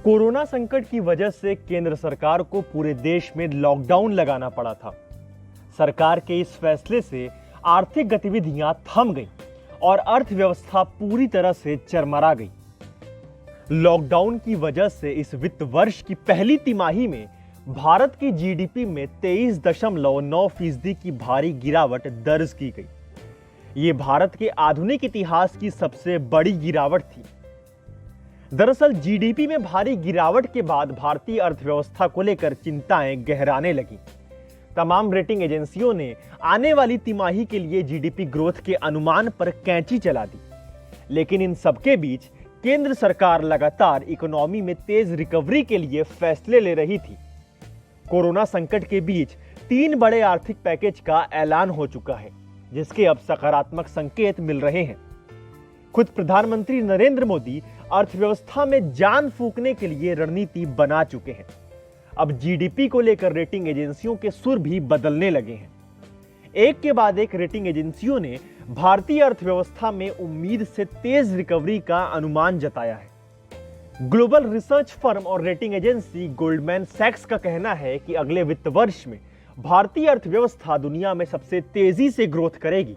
Corona संकट की वजह से केंद्र सरकार को पूरे देश में लॉकडाउन लगाना पड़ा था। सरकार के इस फैसले से आर्थिक गतिविधियां थम गईं और अर्थव्यवस्था पूरी तरह से चरमरा गई। लॉकडाउन की वजह से इस वित्त वर्ष की पहली तिमाही में भारत की जीडीपी में 23.9% की भारी गिरावट दर्ज की गई। ये भारत के आधुनिक इतिहास की सबसे बड़ी गिरावट थी। दरअसल जीडीपी में भारी गिरावट के बाद भारतीय अर्थव्यवस्था को लेकर चिंताएं गहराने लगीं। तमाम रेटिंग एजेंसियों ने आने वाली तिमाही के लिए जीडीपी ग्रोथ के अनुमान पर कैंची चला दी। लेकिन इन सबके बीच केंद्र सरकार लगातार इकोनॉमी में तेज रिकवरी के लिए फैसले ले रही थी। कोरोना संकट के बीच 3 बड़े आर्थिक पैकेज का ऐलान हो चुका है, जिसके अब सकारात्मक संकेत मिल रहे हैं। खुद प्रधानमंत्री नरेंद्र मोदी अर्थव्यवस्था में जान फूंकने के लिए रणनीति बना चुके हैं। अब जीडीपी को लेकर रेटिंग एजेंसियों के सुर भी बदलने लगे हैं। एक के बाद एक रेटिंग एजेंसियों ने भारतीय अर्थव्यवस्था में उम्मीद से तेज रिकवरी का अनुमान जताया है। ग्लोबल रिसर्च फर्म और रेटिंग एजेंसी गोल्डमैन सैक्स का कहना है कि अगले वित्त वर्ष में भारतीय अर्थव्यवस्था दुनिया में सबसे तेजी से ग्रोथ करेगी।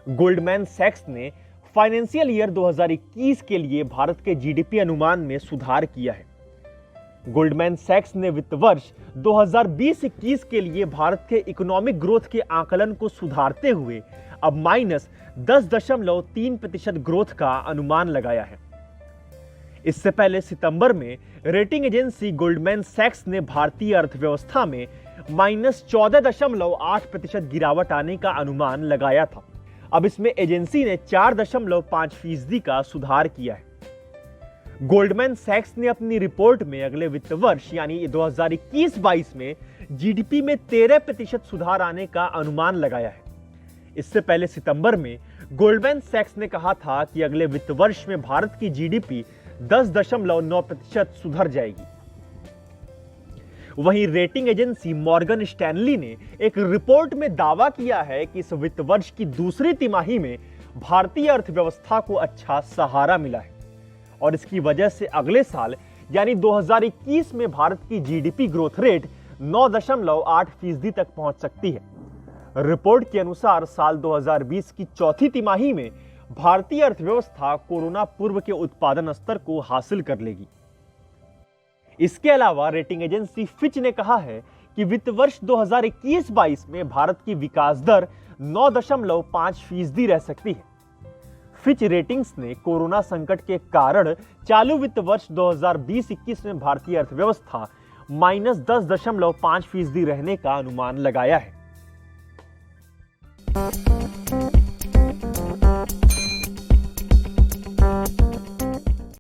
गोल्डमैन सैक्स ने फाइनेंशियल ईयर 2021 के लिए भारत के जीडीपी अनुमान में सुधार किया है। गोल्डमैन सैक्स ने वित्त वर्ष 2020-21 के लिए भारत के इकोनॉमिक ग्रोथ के आकलन को सुधारते हुए अब -10.3% ग्रोथ का अनुमान लगाया है। इससे पहले सितंबर में रेटिंग एजेंसी गोल्डमैन सैक्स ने भारतीय अर्थव्यवस्था में -14.8% गिरावट आने का अनुमान लगाया था। अब इसमें एजेंसी ने 4.5% का सुधार किया है। गोल्डमैन सैक्स ने अपनी रिपोर्ट में अगले वित्त वर्ष यानी 2021-22 में जीडीपी में 13% सुधार आने का अनुमान लगाया है। इससे पहले सितंबर में गोल्डमैन सैक्स ने कहा था कि अगले वित्त वर्ष में भारत की जीडीपी 10.9% सुधर जाएगी। वहीं रेटिंग एजेंसी मॉर्गन स्टैनली ने एक रिपोर्ट में दावा किया है कि इस वित्त वर्ष की दूसरी तिमाही में भारतीय अर्थव्यवस्था को अच्छा सहारा मिला है और इसकी वजह से अगले साल यानी 2021 में भारत की जीडीपी ग्रोथ रेट 9.8% तक पहुंच सकती है। रिपोर्ट के अनुसार साल 2020 की चौथी तिमाही में भारतीय अर्थव्यवस्था कोरोना पूर्व के उत्पादन स्तर को हासिल कर लेगी। इसके अलावा रेटिंग एजेंसी फिच ने कहा है कि वित्त वर्ष 2021-22 में भारत की विकास दर 9.5% रह सकती है। फिच रेटिंग्स ने कोरोना संकट के कारण चालू वित्त वर्ष 2020-21 में भारतीय अर्थव्यवस्था -10.5% रहने का अनुमान लगाया है।